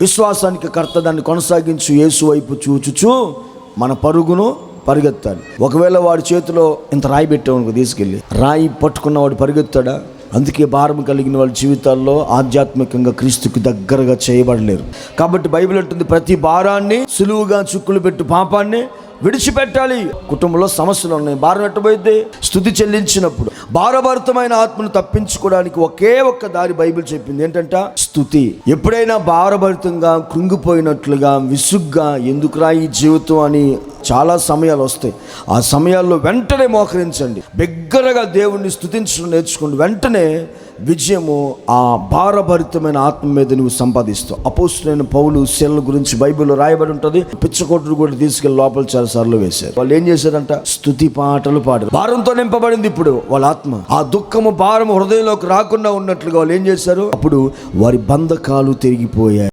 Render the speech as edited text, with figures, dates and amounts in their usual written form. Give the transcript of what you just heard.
విశ్వాసానికి కర్త, దాన్ని కొనసాగించు యేసు వైపు చూచుచు మన పరుగును పరిగెత్తాలి. ఒకవేళ వాడి చేతిలో ఇంత రాయి పెట్టామనుకో, తీసుకెళ్ళి రాయి పట్టుకున్న వాడు పరిగెత్తాడా? అందుకే భారం కలిగిన వాళ్ళ జీవితాల్లో ఆధ్యాత్మికంగా క్రీస్తుకు దగ్గరగా చేయబడలేరు. కాబట్టి బైబిల్ అంటుంది, ప్రతి భారాన్ని సులువుగా చుక్కులు పెట్టు పాపాన్ని విడిచిపెట్టాలి. కుటుంబంలో సమస్యలు ఉన్నాయి, భారం ఎట్టబోయిద్ది? స్తుతి చెల్లించినప్పుడు. భారభరితమైన ఆత్మను తప్పించుకోవడానికి ఒకే ఒక్క దారి బైబిల్ చెప్పింది, ఏంటంట? స్తుతి. ఎప్పుడైనా భారభరితంగా కృంగిపోయినట్లుగా విసుగ్గా ఎందుకురా ఈ జీవితం అని చాలా సమయాలు వస్తాయి. ఆ సమయాల్లో వెంటనే మోకరించండి, బిగ్గరగా దేవుణ్ణి స్తుతించడం నేర్చుకోండి. వెంటనే విజయము ఆ భారభరితమైన ఆత్మ మీద నువ్వు సంపాదిస్తావు. అపోస్తలుడైన పౌలు శీలల గురించి బైబిల్లో రాయబడి ఉంటుంది. పిచ్చకోటుడు కూడా తీసుకెళ్లి లోపల చాలా సార్లు వేశారు. వాళ్ళు ఏం చేశారంట? స్తుతి పాటలు పాడారు. భారంతో నింపబడింది ఇప్పుడు వాళ్ళ ఆత్మ. ఆ దుఃఖము భారము హృదయంలోకి రాకుండా ఉన్నట్లుగా వాళ్ళు ఏం చేశారు? అప్పుడు వారి బంధకాలు తిరిగిపోయాయి.